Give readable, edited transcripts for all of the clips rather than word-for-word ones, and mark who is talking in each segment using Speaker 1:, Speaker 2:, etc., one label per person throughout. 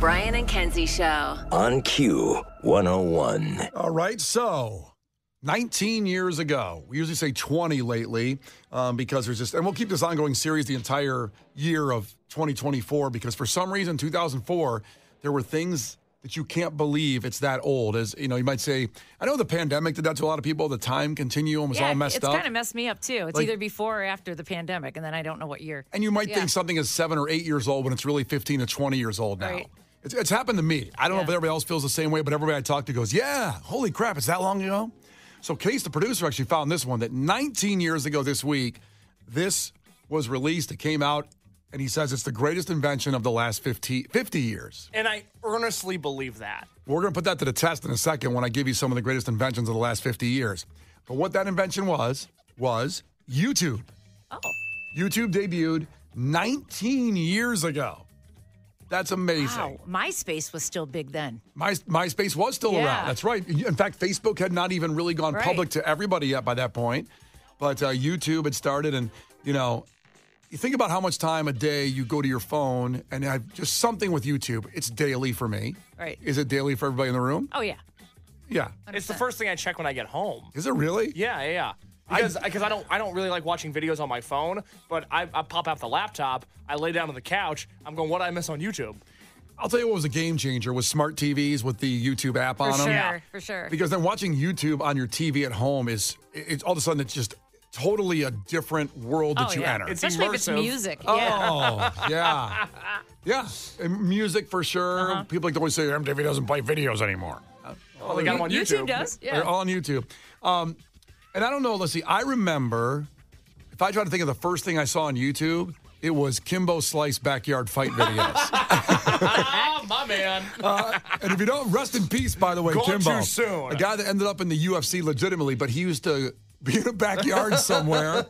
Speaker 1: Brian and Kenzie Show.
Speaker 2: On Q101.
Speaker 3: All right, so 19 years ago, we usually say 20 lately because there's just, and we'll keep this ongoing series the entire year of 2024 because for some reason, 2004, there were things that you can't believe it's that old. As you know, you might say, I know the pandemic did that to a lot of people. The time continuum was all messed up.
Speaker 4: It's kind of messed me up too. It's either before or after the pandemic, and then I don't know what year.
Speaker 3: And you might think something is 7 or 8 years old when it's really 15 to 20 years old now.
Speaker 4: Right.
Speaker 3: It's happened to me. I don't know if everybody else feels the same way, but everybody I talk to goes, yeah, holy crap, it's that long ago? So Case, the producer, actually found this one that 19 years ago this week, this was released. It came out. And he says it's the greatest invention of the last 50 years.
Speaker 5: And I earnestly believe that.
Speaker 3: We're going to put that to the test in a second when I give you some of the greatest inventions of the last 50 years. But what that invention was YouTube.
Speaker 4: Oh.
Speaker 3: YouTube debuted 19 years ago. That's amazing.
Speaker 4: Wow. MySpace was still big then.
Speaker 3: MySpace was still around. That's right. In fact, Facebook had not even really gone public to everybody yet by that point. But YouTube had started and, you know, you think about how much time a day you go to your phone and have just something with YouTube. It's daily for me.
Speaker 4: Right.
Speaker 3: Is it daily for everybody in the room?
Speaker 4: Oh, yeah.
Speaker 3: Yeah.
Speaker 4: 100%.
Speaker 5: It's the first thing I check when I get home.
Speaker 3: Is it really?
Speaker 5: Yeah. Because I don't really like watching videos on my phone, but I pop out the laptop, I lay down on the couch, I'm going, what did I miss on YouTube?
Speaker 3: I'll tell you what was a game changer was smart TVs with the YouTube app on them.
Speaker 4: For sure.
Speaker 3: Because then watching YouTube on your TV at home it's all of a sudden it's just totally a different world that you enter.
Speaker 5: It's
Speaker 4: especially
Speaker 5: immersive.
Speaker 4: if it's music.
Speaker 3: Oh, yeah. Yeah. And music for sure. People like to always say MTV doesn't play videos anymore.
Speaker 5: Oh, they got them on YouTube.
Speaker 4: YouTube does. Yeah.
Speaker 3: They're all on YouTube. And I don't know, let's see, I remember, if I try to think of the first thing I saw on YouTube, it was Kimbo Slice backyard fight videos.
Speaker 5: My man.
Speaker 3: And if you don't, rest in peace, by the way,
Speaker 5: Gone
Speaker 3: Kimbo.
Speaker 5: too soon.
Speaker 3: A guy that ended up in the UFC legitimately, but he used to be in a backyard somewhere,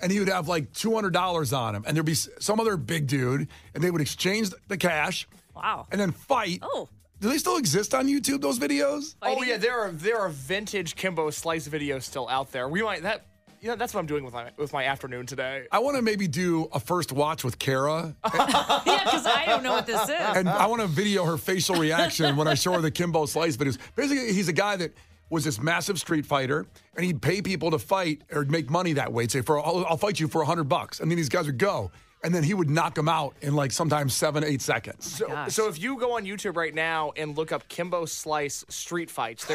Speaker 3: and he would have like $200 on him, and there'd be some other big dude, and they would exchange the cash.
Speaker 4: Wow.
Speaker 3: And then fight.
Speaker 4: Oh.
Speaker 3: Do they still exist on YouTube, those videos?
Speaker 5: Oh, yeah, there are vintage Kimbo Slice videos still out there. That's what I'm doing with my afternoon today.
Speaker 3: I want to maybe do a first watch with Kara.
Speaker 4: Yeah, because I don't know what this is.
Speaker 3: And I want to video her facial reaction when I show her the Kimbo Slice videos. Basically, he's a guy that was this massive street fighter, and he'd pay people to fight or make money that way. He'd say, I'll fight you for $100. And then these guys would go. And then he would knock them out in like sometimes 7 to 8 seconds.
Speaker 5: So if you go on YouTube right now and look up Kimbo Slice street fights,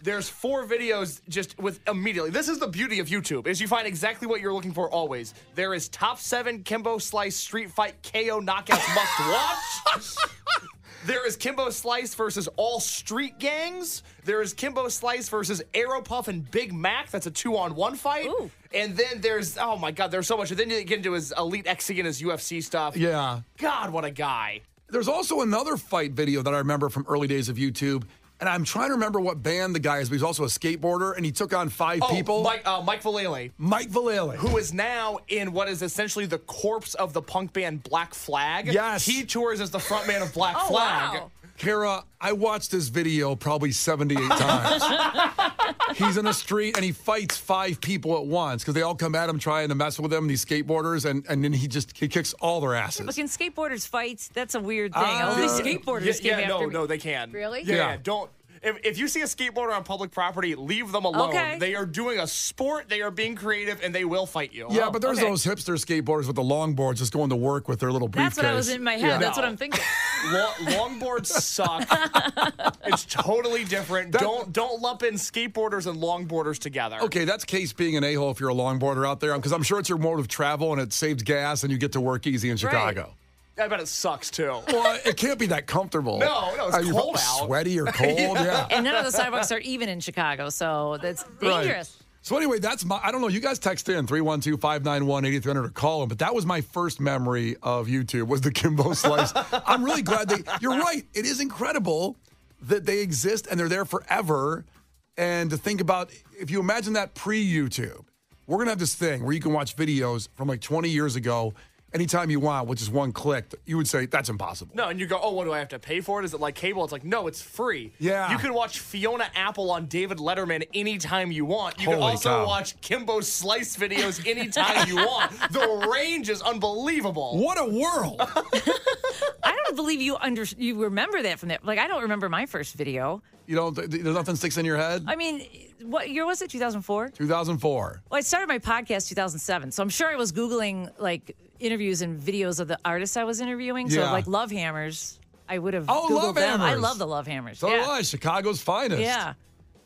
Speaker 5: there's 4 videos just with immediately. This is the beauty of YouTube, is you find exactly what you're looking for always. There is top 7 Kimbo Slice street fight KO knockouts must watch. There is Kimbo Slice versus all street gangs. There is Kimbo Slice versus Arrow Puff and Big Mac. That's a 2-on-1 fight.
Speaker 4: Ooh.
Speaker 5: And then there's, oh my God, there's so much. And then you get into his Elite XC and his UFC stuff.
Speaker 3: Yeah.
Speaker 5: God, what a guy.
Speaker 3: There's also another fight video that I remember from early days of YouTube. And I'm trying to remember what band the guy is, but he's also a skateboarder, and he took on 5 people.
Speaker 5: Mike Vallely.
Speaker 3: Mike Vallely.
Speaker 5: Who is now in what is essentially the corpse of the punk band Black Flag.
Speaker 3: Yes.
Speaker 5: He tours as the frontman of Black Flag.
Speaker 4: Wow.
Speaker 3: Kara, I watched this video probably 78 times. He's in the street, and he fights 5 people at once because they all come at him trying to mess with him, these skateboarders, and then he kicks all their asses.
Speaker 4: But can skateboarders fight? That's a weird thing. Only skateboarders came after me.
Speaker 5: No, they can.
Speaker 4: Really?
Speaker 5: Yeah. Don't. If you see a skateboarder on public property, leave them alone.
Speaker 4: Okay.
Speaker 5: They are doing a sport. They are being creative, and they will fight you.
Speaker 3: Yeah, but there's those hipster skateboarders with the longboards just going to work with their little briefcase.
Speaker 4: That's what I was in my head.
Speaker 3: Yeah.
Speaker 4: That's what I'm thinking.
Speaker 5: Longboards suck. It's totally different. Don't lump in skateboarders and longboarders together.
Speaker 3: Okay, that's Case being an a-hole if you're a longboarder out there, because I'm sure it's your mode of travel and it saves gas and you get to work easy in Chicago.
Speaker 5: I bet it sucks, too.
Speaker 3: Well, it can't be that comfortable.
Speaker 5: No, it's cold out.
Speaker 3: Sweaty or cold, yeah.
Speaker 4: And none of the sidewalks are even in Chicago, so that's dangerous.
Speaker 3: Right. So anyway, that's I don't know, you guys text in 312-591-8300 or call them, but that was my first memory of YouTube was the Kimbo Slice. I'm really glad you're right. It is incredible that they exist and they're there forever. And to think about, if you imagine that pre-YouTube, we're going to have this thing where you can watch videos from like 20 years ago anytime you want, which is one click. You would say, that's impossible.
Speaker 5: No, and you go, oh, what do I have to pay for it? Is it like cable? It's like, no, it's free.
Speaker 3: Yeah.
Speaker 5: You can watch Fiona Apple on David Letterman anytime you want. You can
Speaker 3: Holy
Speaker 5: also
Speaker 3: cow.
Speaker 5: watch Kimbo Slice videos anytime you want. The range is unbelievable.
Speaker 3: What a world.
Speaker 4: I don't can't believe you remember that from that. Like, I don't remember my first video.
Speaker 3: You don't. There's nothing sticks in your head.
Speaker 4: I mean, what year was it? 2004.
Speaker 3: 2004.
Speaker 4: Well, I started my podcast 2007, so I'm sure I was Googling like interviews and videos of the artists I was interviewing. So
Speaker 3: Yeah.
Speaker 4: like Love Hammers, I would have
Speaker 3: Oh,
Speaker 4: Googled
Speaker 3: Love
Speaker 4: them. I
Speaker 3: Hammers.
Speaker 4: love the Love Hammers.
Speaker 3: So do
Speaker 4: yeah.
Speaker 3: I. Chicago's finest.
Speaker 4: Yeah.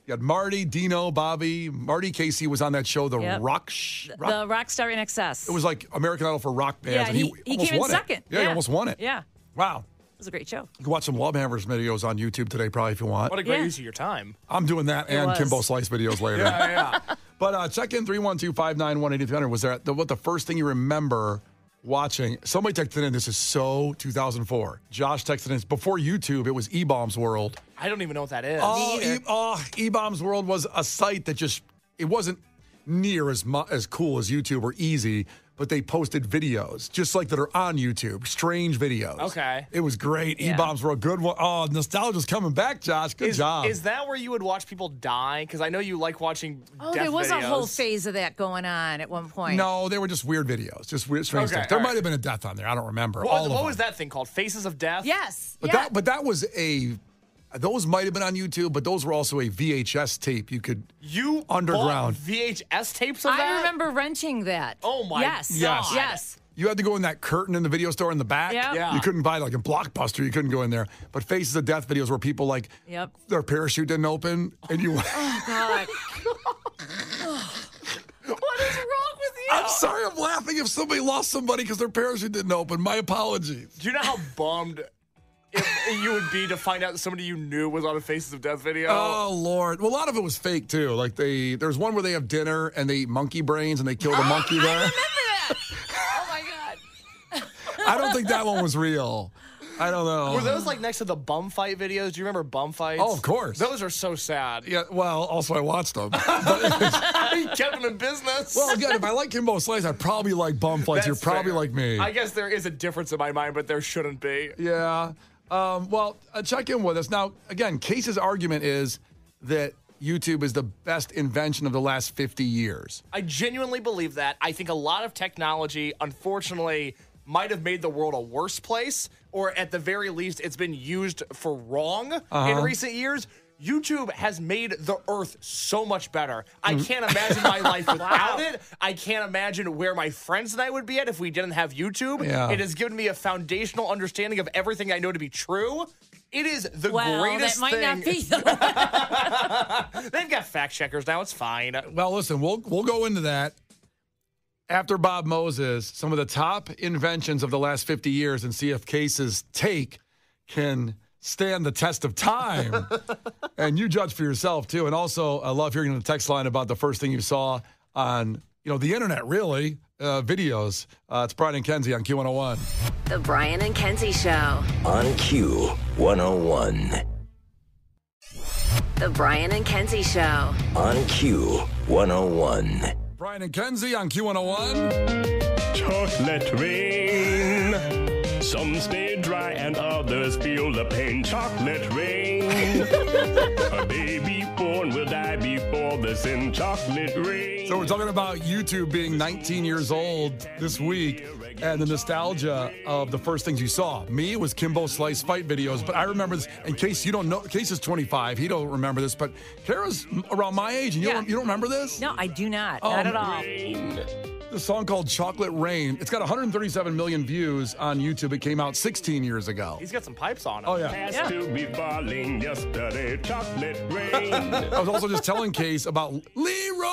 Speaker 3: You had Marty, Dino, Bobby. Marty Casey was on that show, The
Speaker 4: Yep.
Speaker 3: Rock.
Speaker 4: The Rockstar in Excess.
Speaker 3: It was like American Idol for rock bands.
Speaker 4: Yeah,
Speaker 3: and
Speaker 4: he
Speaker 3: almost
Speaker 4: came in
Speaker 3: won it.
Speaker 4: second.
Speaker 3: Yeah, he almost won it.
Speaker 4: Yeah.
Speaker 3: Wow.
Speaker 4: It was a great show.
Speaker 3: You can watch some Love Hammers videos on YouTube today, probably, if you want.
Speaker 5: What a great
Speaker 4: Yeah.
Speaker 5: use of your time.
Speaker 3: I'm doing that and
Speaker 4: was.
Speaker 3: Kimbo Slice videos later.
Speaker 5: Yeah.
Speaker 3: But check in 312-591-8300. Was there what the first thing you remember watching? Somebody texted in, this is so 2004. Josh texted in, before YouTube, it was E-Bombs World.
Speaker 5: I don't even know what that is.
Speaker 3: E-Bombs World was a site that it wasn't near as cool as YouTube or easy, but they posted videos just like that are on YouTube, strange videos.
Speaker 5: Okay.
Speaker 3: It was great.
Speaker 4: Yeah.
Speaker 3: E-Bombs were a good one. Oh, nostalgia's coming back, Josh. Good job.
Speaker 5: Is that where you would watch people die? Because I know you like watching
Speaker 4: Oh,
Speaker 5: death
Speaker 4: there was
Speaker 5: videos.
Speaker 4: a whole phase of that going on at one point.
Speaker 3: No, they were just weird videos, just weird, strange
Speaker 5: Okay,
Speaker 3: stuff. There
Speaker 5: all
Speaker 3: might
Speaker 5: right.
Speaker 3: have been a death on there. I don't remember.
Speaker 5: What was that thing called? Faces of Death?
Speaker 4: Yes.
Speaker 3: But
Speaker 4: yeah.
Speaker 3: that was those might have been on YouTube, but those were also a VHS tape. You could
Speaker 5: You
Speaker 3: Underground.
Speaker 5: bought VHS tapes of that?
Speaker 4: I remember renting that.
Speaker 5: Oh, my
Speaker 4: yes.
Speaker 3: Yes.
Speaker 4: Yes.
Speaker 3: You had to go in that curtain in the video store in the back.
Speaker 4: Yep.
Speaker 5: Yeah.
Speaker 3: You couldn't buy like in Blockbuster. You couldn't go in there. But Faces of Death videos where people like
Speaker 4: Yep.
Speaker 3: their parachute didn't open and you.
Speaker 4: Oh God.
Speaker 5: What is wrong with you?
Speaker 3: I'm sorry, I'm laughing if somebody lost somebody because their parachute didn't open. My apologies.
Speaker 5: Do you know how bummed you would be to find out that somebody you knew was on a Faces of Death video?
Speaker 3: Oh Lord! Well, a lot of it was fake too. Like there's one where they have dinner and they eat monkey brains and they kill the monkey there.
Speaker 4: I remember that. Oh my God.
Speaker 3: I don't think that one was real. I don't know.
Speaker 5: Were those like next to the bum fight videos? Do you remember bum fights?
Speaker 3: Oh, of course.
Speaker 5: Those are so sad.
Speaker 3: Yeah. Well, also I watched them.
Speaker 5: He kept them in business.
Speaker 3: Well, again, if I like Kimbo Slice, I'd probably like bum fights. You're
Speaker 5: That's
Speaker 3: probably
Speaker 5: fair.
Speaker 3: like me.
Speaker 5: I guess there is a difference in my mind, but there shouldn't be.
Speaker 3: Yeah. Well, check in with us. Now, again, Case's argument is that YouTube is the best invention of the last 50 years.
Speaker 5: I genuinely believe that. I think a lot of technology, unfortunately, might have made the world a worse place, or at the very least, it's been used for wrong in recent years. YouTube has made the earth so much better. I can't imagine my life without it. I can't imagine where my friends and I would be at if we didn't have YouTube.
Speaker 3: Yeah.
Speaker 5: It has given me a foundational understanding of everything I know to be true. It is the
Speaker 4: Well,
Speaker 5: greatest
Speaker 4: that might
Speaker 5: thing.
Speaker 4: not be though.
Speaker 5: They've got fact checkers now. It's fine.
Speaker 3: Well, listen, we'll go into that after Bob Moses, some of the top inventions of the last 50 years, and see if Case's take can stand the test of time. And you judge for yourself, too. And also, I love hearing the text line about the first thing you saw on, the internet, really, videos. It's Brian and Kenzie on Q101.
Speaker 1: The Brian and Kenzie Show.
Speaker 2: On Q101.
Speaker 1: The Brian and Kenzie Show.
Speaker 2: On Q101.
Speaker 3: Brian and Kenzie on Q101.
Speaker 6: Chocolate rain. Some stay dry and others feel the pain. Chocolate rain. A baby born will die before the sin. Chocolate rain.
Speaker 3: So we're talking about YouTube being 19 years old this week and the nostalgia of the first things you saw. Me, it was Kimbo Slice fight videos, but I remember this. In case you don't know, Case is 25. He don't remember this, but Kara's around my age, and you don't remember this?
Speaker 4: No, I do not.
Speaker 3: Oh,
Speaker 4: Not at all.
Speaker 3: The song called Chocolate Rain. It's got 137 million views on YouTube. It came out 16 years ago.
Speaker 5: He's got some pipes on him.
Speaker 3: Oh, yeah.
Speaker 6: Has
Speaker 4: Yeah.
Speaker 6: to be falling yesterday. Chocolate rain.
Speaker 3: I was also just telling Case about Leroy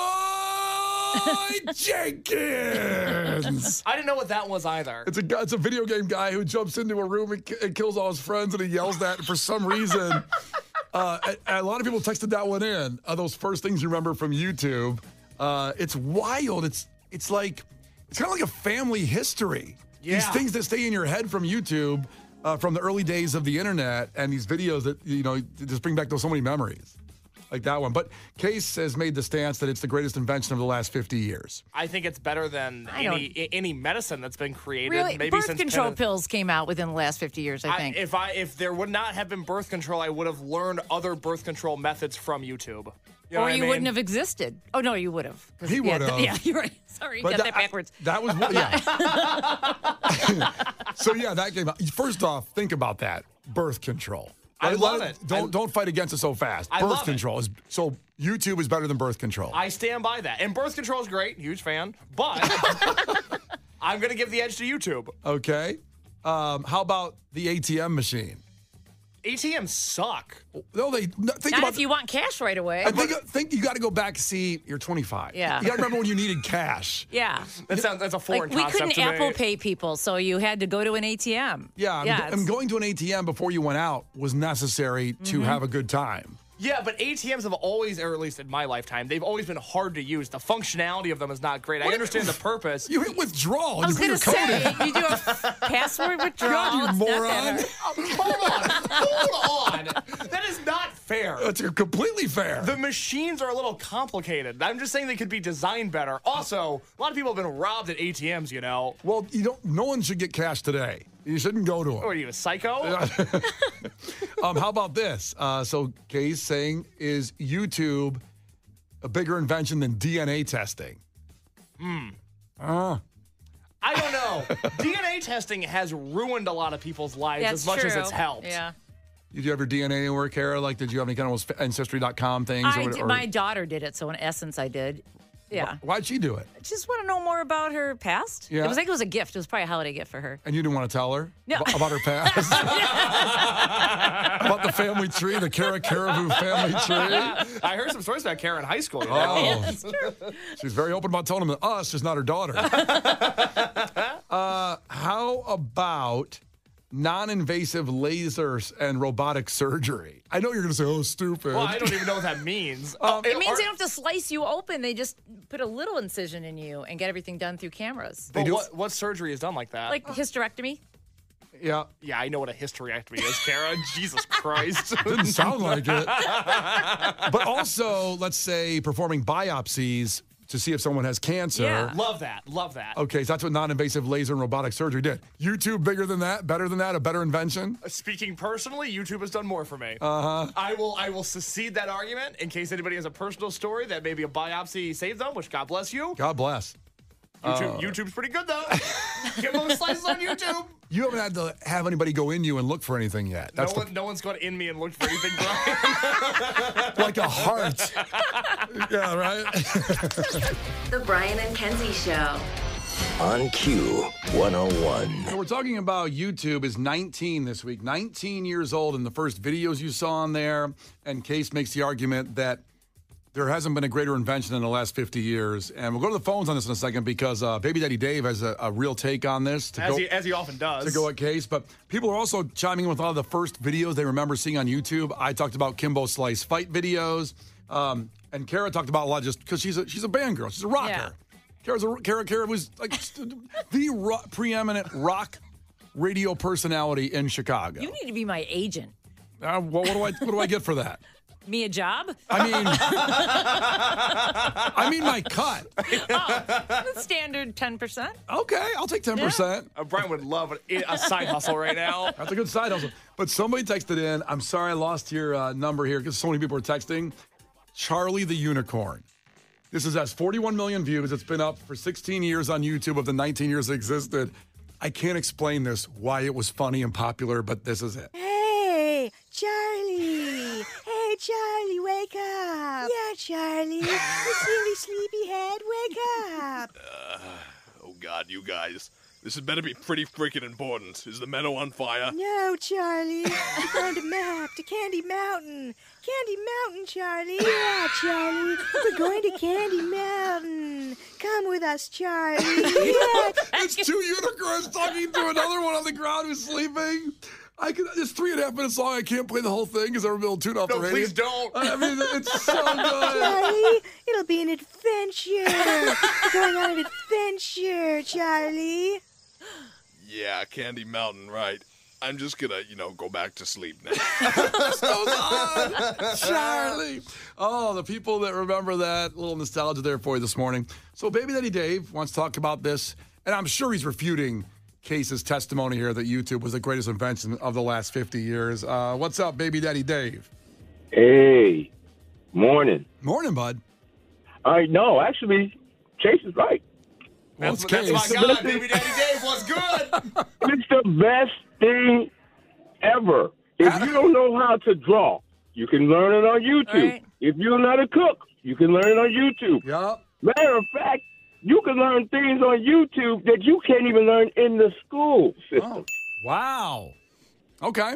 Speaker 3: Jenkins.
Speaker 5: I didn't know what that was either.
Speaker 3: It's a video game guy who jumps into a room and kills all his friends, and he yells that for some reason. A lot of people texted that one in. Those first things you remember from YouTube. It's wild. It's kind of like a family history.
Speaker 5: Yeah.
Speaker 3: These things that stay in your head from YouTube, from the early days of the internet, and these videos that just bring back so many memories. like that one. But Case has made the stance that it's the greatest invention of the last 50 years.
Speaker 5: I think it's better than any medicine that's been created.
Speaker 4: Really,
Speaker 5: maybe
Speaker 4: birth
Speaker 5: since
Speaker 4: control pills came out within the last 50 years, I think.
Speaker 5: If there would not have been birth control, I would have learned other birth control methods from YouTube. You know
Speaker 4: or
Speaker 5: what I
Speaker 4: you
Speaker 5: mean?
Speaker 4: wouldn't have existed. Oh, no, you would have.
Speaker 3: He would have.
Speaker 4: Yeah, you're right. Sorry,
Speaker 3: But
Speaker 4: got that backwards.
Speaker 3: That was what, yeah. So, yeah, that came out. First off, think about that. Birth control.
Speaker 5: I love it.
Speaker 3: Don't fight against it so fast. Birth control is so YouTube is better than birth control.
Speaker 5: I stand by that. And birth control is great. Huge fan. But I'm going to give the edge to YouTube.
Speaker 3: Okay. How about the ATM machine?
Speaker 5: ATMs suck.
Speaker 3: No, think
Speaker 4: Not
Speaker 3: about
Speaker 4: if you want cash right away.
Speaker 3: I think you got to go back. See, you're 25.
Speaker 4: Yeah.
Speaker 3: You got to remember when you needed cash.
Speaker 4: Yeah.
Speaker 5: That's a foreign
Speaker 4: we
Speaker 5: concept
Speaker 4: couldn't
Speaker 5: to me.
Speaker 4: Apple Pay people, so you had to go to an ATM.
Speaker 3: Yeah. And going to an ATM before you went out was necessary to have a good time.
Speaker 5: Yeah, but ATMs have always, or at least in my lifetime, they've always been hard to use. The functionality of them is not great. I understand the purpose.
Speaker 3: You hit withdrawal.
Speaker 4: I was
Speaker 3: you
Speaker 4: going
Speaker 3: put
Speaker 4: to
Speaker 3: your code
Speaker 4: say,
Speaker 3: in.
Speaker 4: you do a password withdrawal.
Speaker 3: God, you
Speaker 4: It's not
Speaker 3: moron.
Speaker 4: that hard.
Speaker 5: Hold on. That is not fair.
Speaker 3: It's completely fair.
Speaker 5: The machines are a little complicated. I'm just saying they could be designed better. Also, a lot of people have been robbed at ATMs, you know.
Speaker 3: Well, no one should get cash today. You shouldn't go to them.
Speaker 5: What are you, a psycho?
Speaker 3: How about this? So Kay's saying, is YouTube a bigger invention than DNA testing?
Speaker 5: I don't know. DNA testing has ruined a lot of people's lives
Speaker 4: That's
Speaker 5: as much as
Speaker 4: true.
Speaker 5: it's helped.
Speaker 4: Yeah.
Speaker 3: Did you have your DNA anywhere, Kara? Like, did you have any kind of those Ancestry.com things?
Speaker 4: My daughter did it, so in essence, I did. Yeah.
Speaker 3: Why'd she do it?
Speaker 4: I just want to know more about her past.
Speaker 3: Yeah.
Speaker 4: It was like it was a gift. It was probably a holiday gift for her.
Speaker 3: And you didn't want to tell her
Speaker 4: No.
Speaker 3: about her past? About the family tree, the Kara Caribou family tree?
Speaker 5: I heard some stories about Kara in high school. You know?
Speaker 3: Oh,
Speaker 4: That's true.
Speaker 3: she's very open about telling them that us is not her daughter. How about non-invasive lasers and robotic surgery? I know you're going to say, oh, stupid.
Speaker 5: Well, I don't even know what that means.
Speaker 4: It means they don't have to slice you open. They just put a little incision in you and get everything done through cameras.
Speaker 5: But what surgery is done like that?
Speaker 4: Like hysterectomy.
Speaker 3: Yeah.
Speaker 5: Yeah, I know what a hysterectomy is, Kara. Jesus Christ.
Speaker 3: Didn't sound like it. But also, let's say, performing biopsies to see if someone has cancer.
Speaker 4: Yeah.
Speaker 5: Love that. Love that.
Speaker 3: Okay, so that's what non-invasive laser and robotic surgery did. YouTube bigger than that? Better than that? A better invention?
Speaker 5: Speaking personally, YouTube has done more for me. I will secede that argument in case anybody has a personal story that maybe a biopsy saved them, which God bless you.
Speaker 3: God bless.
Speaker 5: YouTube's pretty good though. Get those slices on YouTube.
Speaker 3: You haven't had to have anybody go in you and look for anything yet. That's
Speaker 5: No one's gone in me and looked for anything, Brian.
Speaker 3: like a heart. Yeah, right?
Speaker 1: The Brian and Kenzie Show.
Speaker 2: On Q 101.
Speaker 3: So we're talking about YouTube is 19 this week, 19 years old, and the first videos you saw on there. And Case makes the argument that there hasn't been a greater invention in the last 50 years. And we'll go to the phones on this in a second because Baby Daddy Dave has a real take on this.
Speaker 5: As he often does.
Speaker 3: To go at Case. But people are also chiming in with a lot of the first videos they remember seeing on YouTube. I talked about Kimbo Slice fight videos. And Kara talked about a lot just because she's a band girl. She's a rocker.
Speaker 4: Yeah.
Speaker 3: Kara was like the preeminent rock radio personality in Chicago.
Speaker 4: You need to be my agent.
Speaker 3: Well, what do I get for that?
Speaker 4: Me a job?
Speaker 3: I mean my cut.
Speaker 4: Standard 10%.
Speaker 3: Okay, I'll take 10%.
Speaker 5: Brian would love a side hustle right now.
Speaker 3: That's a good side hustle. But somebody texted in, I'm sorry I lost your number here because so many people are texting. Charlie the Unicorn. This has 41 million views. It's been up for 16 years on YouTube of the 19 years it existed. I can't explain this, why it was funny and popular, but this is it.
Speaker 7: Hey, Charlie. Hey, Charlie, wake up. Yeah, Charlie. You silly sleepyhead, wake up.
Speaker 8: Oh, God, you guys. This had better be pretty freaking important. Is the meadow on fire?
Speaker 7: No, Charlie. We found a map to Candy Mountain. Candy Mountain, Charlie. Yeah, Charlie. We're going to Candy Mountain. Come with us, Charlie. Yeah.
Speaker 3: It's two unicorns talking to another one on the ground who's sleeping. It's 3.5 minutes long. I can't play the whole thing because everybody will tune off the radio.
Speaker 5: Please don't.
Speaker 3: I mean, it's so good.
Speaker 7: Charlie, it'll be an adventure. We're going on an adventure, Charlie.
Speaker 8: Yeah, Candy Mountain, right. I'm just gonna, go back to sleep now.
Speaker 3: This goes on, Charlie. Oh, the people that remember that, little nostalgia there for you this morning. So Baby Daddy Dave wants to talk about this, and I'm sure he's refuting Case's testimony here that YouTube was the greatest invention of the last 50 years. What's up, Baby Daddy Dave?
Speaker 9: Hey, morning.
Speaker 3: Morning, bud.
Speaker 9: No, actually, Chase is right.
Speaker 3: Well,
Speaker 5: That's my God, Baby Daddy Dave was good.
Speaker 9: It's the best thing ever. If you don't know how to draw, you can learn it on YouTube.
Speaker 4: Right.
Speaker 9: If you don't know how to cook, you can learn it on YouTube.
Speaker 3: Yup.
Speaker 9: Matter of fact, you can learn things on YouTube that you can't even learn in the school system.
Speaker 3: Oh, wow. Okay.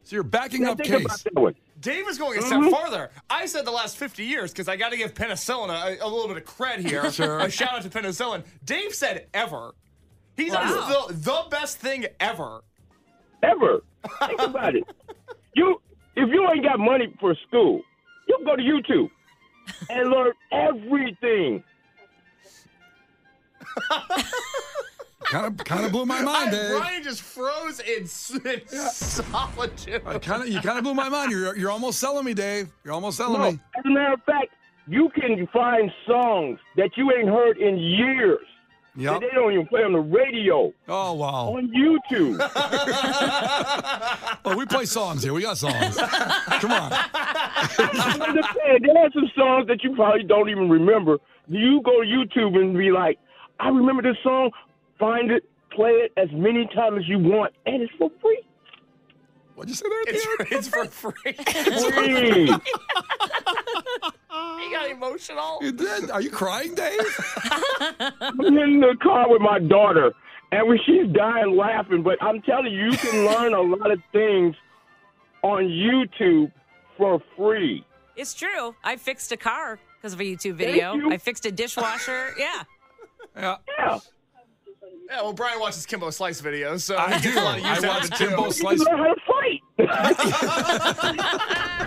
Speaker 3: So you're backing
Speaker 9: Now
Speaker 3: up
Speaker 9: think
Speaker 3: Case.
Speaker 9: about that one.
Speaker 5: Dave is going a step farther. I said the last 50 years because I got to give penicillin a little bit of cred here.
Speaker 3: Sure.
Speaker 5: A shout out to penicillin. Dave said ever. He's
Speaker 4: Wow.
Speaker 5: the best thing ever.
Speaker 9: Ever. Think about it. If you ain't got money for school, you can go to YouTube and learn everything.
Speaker 3: Kind of blew my mind, Dave.
Speaker 5: Brian just froze in solitude.
Speaker 3: You kind of blew my mind. You're almost selling me, Dave. You're almost selling me.
Speaker 9: As a matter of fact, you can find songs that you ain't heard in years.
Speaker 3: Yep.
Speaker 9: That they don't even play on the radio.
Speaker 3: Oh, wow.
Speaker 9: On YouTube.
Speaker 3: Well, we play songs here. We got songs. Come on.
Speaker 9: I understand. There are some songs that you probably don't even remember. You go to YouTube and be like, I remember this song. Find it, play it as many times as you want, and it's for free.
Speaker 3: What'd you say there?
Speaker 5: It's for free.
Speaker 9: Free.
Speaker 5: He got emotional.
Speaker 3: You did? Are you crying, Dave?
Speaker 9: I'm in the car with my daughter, and she's dying laughing, but I'm telling you, you can learn a lot of things on YouTube for free.
Speaker 4: It's true. I fixed a car because of a YouTube video.
Speaker 9: you.
Speaker 4: I fixed a dishwasher. Yeah.
Speaker 3: Yeah.
Speaker 9: Yeah.
Speaker 5: Yeah, well, Brian watches Kimbo Slice videos, so
Speaker 3: I
Speaker 5: he
Speaker 3: do.
Speaker 5: gets a lot of use
Speaker 3: I
Speaker 5: out of
Speaker 3: watch
Speaker 5: it, too.
Speaker 3: Kimbo
Speaker 9: You
Speaker 3: Slice.
Speaker 9: can learn how to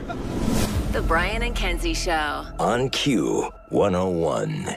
Speaker 9: fight.
Speaker 1: The Brian and Kenzie Show.
Speaker 2: On Q 101.